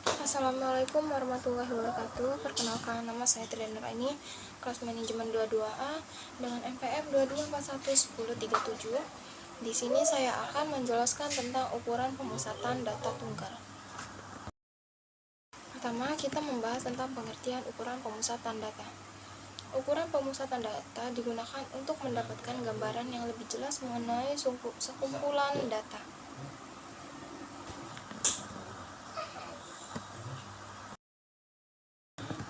Assalamualaikum warahmatullahi wabarakatuh. Perkenalkan, nama saya Triana ini kelas manajemen 22A dengan NPM 22411037. Di sini saya akan menjelaskan tentang ukuran pemusatan data tunggal. Pertama, kita membahas tentang pengertian ukuran pemusatan data. Ukuran pemusatan data digunakan untuk mendapatkan gambaran yang lebih jelas mengenai sekumpulan data.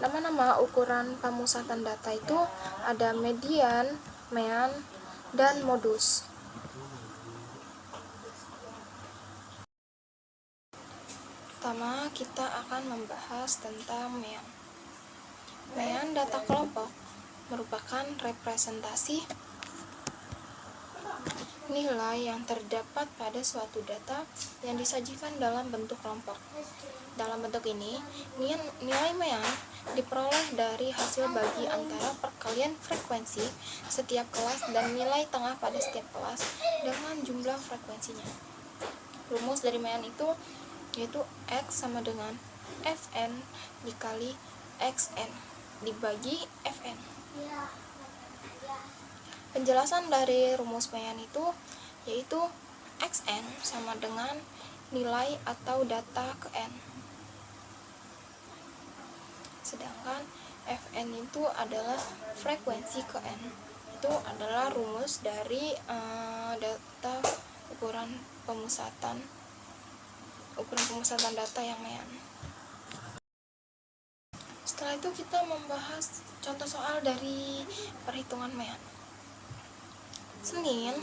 Nama-nama ukuran pemusatan data itu ada median, mean, dan modus. Pertama, kita akan membahas tentang mean. Mean data kelompok merupakan representasi nilai yang terdapat pada suatu data yang disajikan dalam bentuk kelompok. Dalam bentuk ini, nilai mean diperoleh dari hasil bagi antara perkalian frekuensi setiap kelas dan nilai tengah pada setiap kelas dengan jumlah frekuensinya. Rumus dari mean itu yaitu X sama dengan Fn dikali Xn dibagi Fn. Penjelasan dari rumus mean itu yaitu Xn sama dengan nilai atau data ke N. Sedangkan Fn itu adalah frekuensi ke N. Itu adalah rumus dari data ukuran pemusatan data yang mean. Setelah itu kita membahas contoh soal dari perhitungan mean. Senin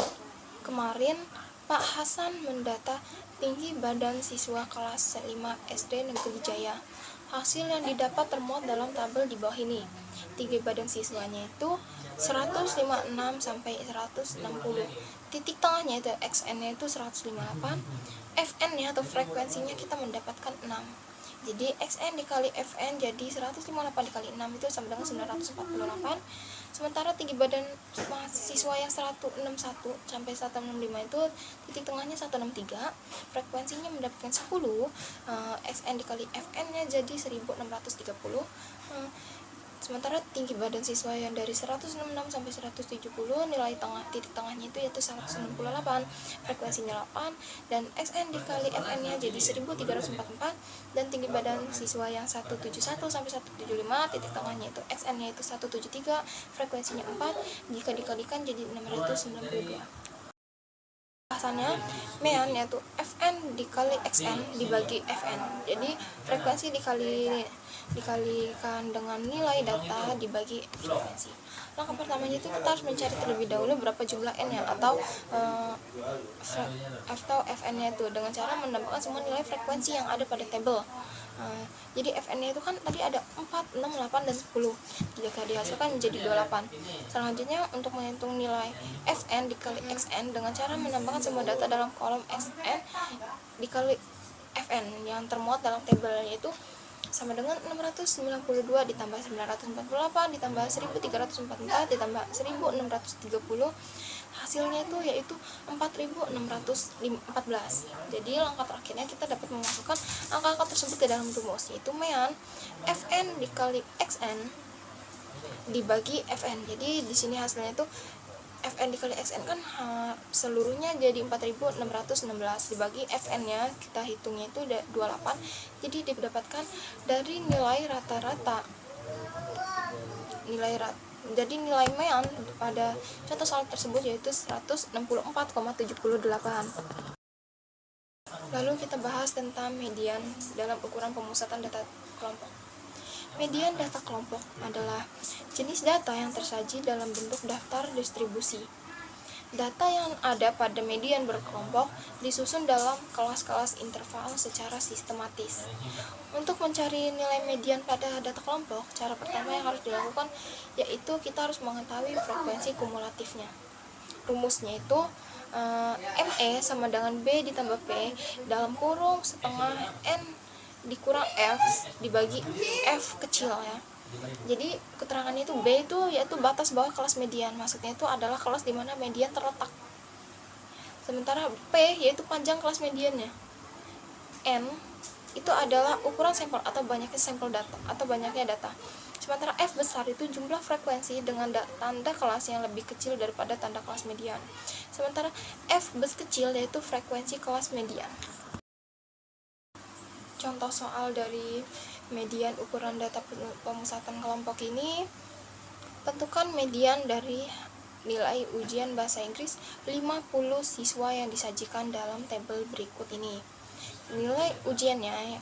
kemarin Pak Hasan mendata tinggi badan siswa kelas 5 SD Negeri Jaya. Hasil yang didapat termuat dalam tabel di bawah ini. Tinggi badan siswanya itu 156 sampai 160. Titik tengahnya itu XN-nya itu 158. Fn-nya atau frekuensinya kita mendapatkan 6. Jadi Xn dikali Fn jadi 158 dikali 6 itu sama dengan 948. Sementara tinggi badan mahasiswa yang 161 sampai 165 itu titik tengahnya 163, frekuensinya mendapatkan 10, Xn dikali Fn nya jadi 1630. Sementara tinggi badan siswa yang dari 166 sampai 170 nilai titik tengahnya itu yaitu 168, frekuensinya 8, dan Xn dikali Fn nya jadi 1344, dan tinggi badan siswa yang 171 sampai 175 titik tengahnya itu Xn nya itu 173, frekuensinya 4, jika dikalikan jadi 692. Bahasannya mean yaitu Fn dikali Xn dibagi Fn. Jadi frekuensi dikalikan dengan nilai data dibagi frekuensi. Langkah pertamanya itu kita harus mencari terlebih dahulu berapa jumlah n nya atau Fn nya itu dengan cara menambahkan semua nilai frekuensi yang ada pada tabel. Jadi Fn nya itu kan tadi ada 4, 6, 8, dan 10. Jika dihasilkan menjadi 28. Selanjutnya untuk menghitung nilai Fn dikali Xn dengan cara menambahkan semua data dalam kolom Xn dikali Fn yang termuat dalam tabel, yaitu sama dengan 692 ditambah 948 ditambah 1344 ditambah 1630. Hasilnya itu yaitu 4614. Jadi langkah terakhirnya kita dapat memasukkan angka-angka tersebut ke dalam rumus, yaitu mean Fn dikali Xn dibagi Fn. Jadi di sini hasilnya itu Fn dikali Xn kan seluruhnya jadi 4616 dibagi Fn nya kita hitungnya itu 28. Jadi didapatkan dari nilai rata-rata jadi nilai mean pada contoh soal tersebut yaitu 164,78. Lalu kita bahas tentang median dalam ukuran pemusatan data kelompok. Median data kelompok adalah jenis data yang tersaji dalam bentuk daftar distribusi. Data yang ada pada median berkelompok disusun dalam kelas-kelas interval secara sistematis. Untuk mencari nilai median pada data kelompok, cara pertama yang harus dilakukan yaitu kita harus mengetahui frekuensi kumulatifnya. Rumusnya itu ME sama dengan B ditambah P dalam kurung setengah N dikurang F dibagi F kecil ya. Jadi keterangannya itu B itu yaitu batas bawah kelas median, maksudnya itu adalah kelas di mana median terletak. Sementara P yaitu panjang kelas mediannya. N itu adalah ukuran sampel atau banyaknya sampel data atau banyaknya data. Sementara F besar itu jumlah frekuensi dengan tanda kelas yang lebih kecil daripada tanda kelas median. Sementara F kecil yaitu frekuensi kelas median. Contoh soal dari median ukuran data pemusatan kelompok ini, tentukan median dari nilai ujian bahasa Inggris 50 siswa yang disajikan dalam tabel berikut ini. Nilai ujiannya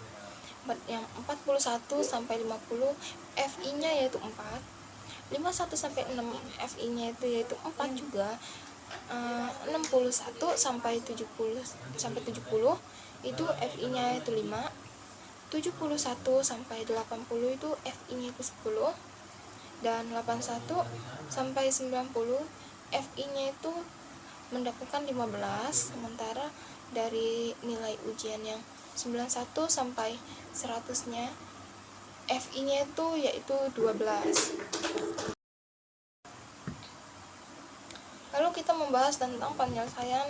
yang 41 sampai 50, FI-nya yaitu 4. 51 sampai 6, FI-nya yaitu 4 juga. 61 sampai 70 itu FI-nya yaitu 5. 71 sampai 80 itu FI-nya itu 10. Dan 81 sampai 90 FI-nya itu mendapatkan 15, sementara dari nilai ujian yang 91 sampai 100-nya FI-nya itu yaitu 12. Lalu kita membahas tentang penyelesaian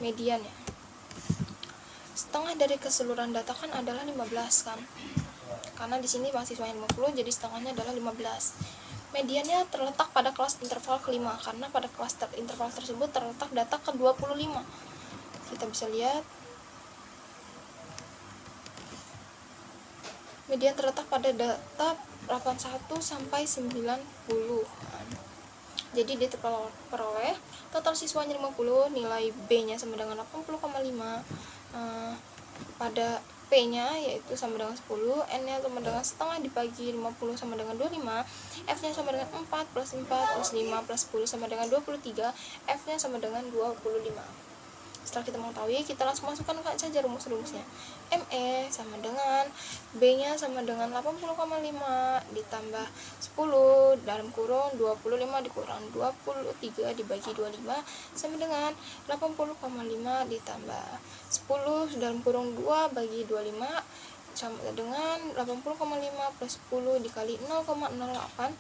median ya. Setengah dari keseluruhan data kan adalah 15 kan. Karena di sini mahasiswanya 50, jadi setengahnya adalah 15. Mediannya terletak pada kelas interval kelima, karena pada kelas interval tersebut terletak data ke-25. Kita bisa lihat median terletak pada data 81 sampai 90. Jadi dia terperoleh total siswanya 50, nilai B-nya sama dengan 80,5. Pada P-nya yaitu sama dengan 10, N-nya sama dengan setengah dibagi 50 sama dengan 25, F-nya sama dengan 4 plus 4 plus 5 plus 10 sama dengan 23, F-nya sama dengan 25. Setelah kita mengetahui, kita langsung masukkan saja rumus-rumusnya. ME sama dengan B-nya sama dengan 80,5 ditambah 10 dalam kurung 25 dikurang 23 dibagi 25 sama dengan 80,5 ditambah 10 dalam kurung 2 bagi 25 sama dengan 80,5 plus 10 dikali 0,08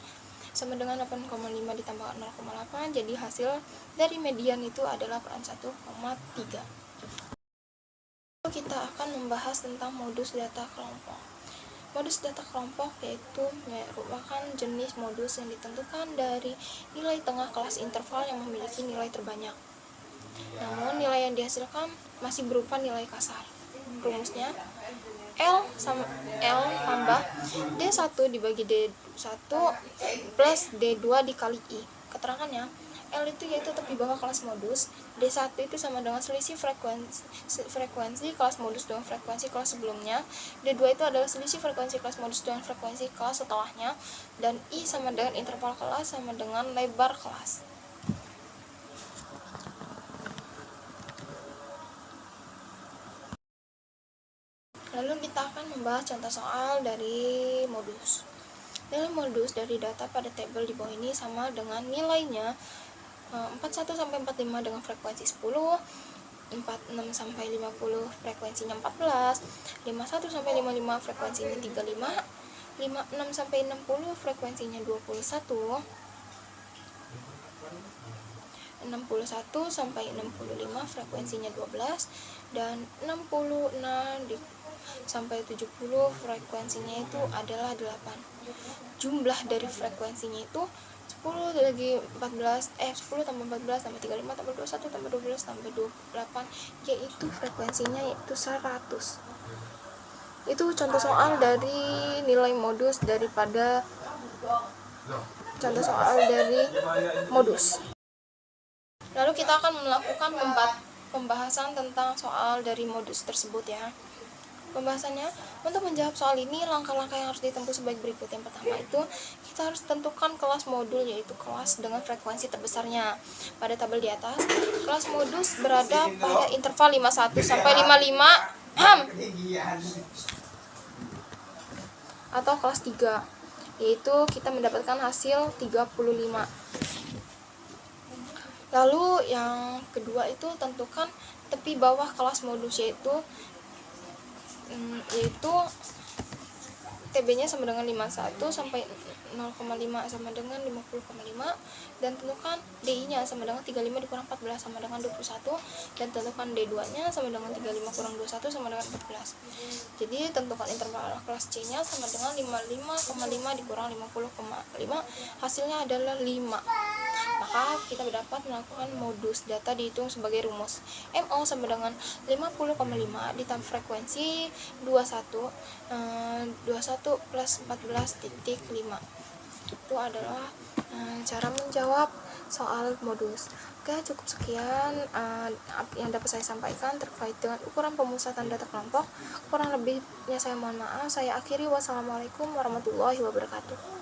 sama dengan 8,5 ditambah 0,8, jadi hasil dari median itu adalah 1,3. Kita akan membahas tentang modus data kelompok. Modus data kelompok yaitu merupakan jenis modus yang ditentukan dari nilai tengah kelas interval yang memiliki nilai terbanyak. Namun nilai yang dihasilkan masih berupa nilai kasar. Rumusnya L tambah D1 dibagi D1 plus D2 dikali I. Keterangannya, L itu yaitu tepi bawah kelas modus, D1 itu sama dengan selisih frekuensi kelas modus dengan frekuensi kelas sebelumnya, D2 itu adalah selisih frekuensi kelas modus dengan frekuensi kelas setelahnya, dan I sama dengan interval kelas sama dengan lebar kelas. Lalu kita akan membahas contoh soal dari modus. Nilai modus dari data pada tabel di bawah ini sama dengan nilainya 41 sampai 45 dengan frekuensi 10, 46 sampai 50 frekuensinya 14, 51 sampai 55 frekuensinya 35, 56 sampai 60 frekuensinya 21, 61 sampai 65 frekuensinya 12, dan 66 sampai 70 frekuensinya itu adalah 8. Jumlah dari frekuensinya itu 10 lagi 14 10 tambah 14 tambah 35 tambah 21 tambah 12 tambah 28, yaitu frekuensinya yaitu 100. Itu contoh soal dari nilai modus daripada contoh soal dari modus. Lalu kita akan melakukan pembahasan tentang soal dari modus tersebut ya. Pembahasannya, untuk menjawab soal ini, langkah-langkah yang harus ditempuh sebagai berikut. Yang pertama itu, kita harus tentukan kelas modul, yaitu kelas dengan frekuensi terbesarnya. Pada tabel di atas, kelas modus berada pada interval 51 sampai 55 atau kelas 3, yaitu kita mendapatkan hasil 35. Lalu yang kedua itu tentukan tepi bawah kelas modus, yaitu TB-nya sama dengan 51 sampai 0,5 sama dengan 50,5, dan tentukan DI-nya sama dengan 35 dikurang 14 sama dengan 21, dan tentukan D2-nya sama dengan 35 kurang 21 sama dengan 14. Jadi tentukan interval kelas C-nya sama dengan 55,5 dikurang 50,5, hasilnya adalah 5. Maka kita dapat melakukan modus data dihitung sebagai rumus. MO sama dengan 50,5 ditambah frekuensi 21 plus 14,5. Itu adalah cara menjawab soal modus. Oke, cukup sekian yang dapat saya sampaikan terkait dengan ukuran pemusatan data kelompok. Kurang lebihnya saya mohon maaf. Saya akhiri. Wassalamualaikum warahmatullahi wabarakatuh.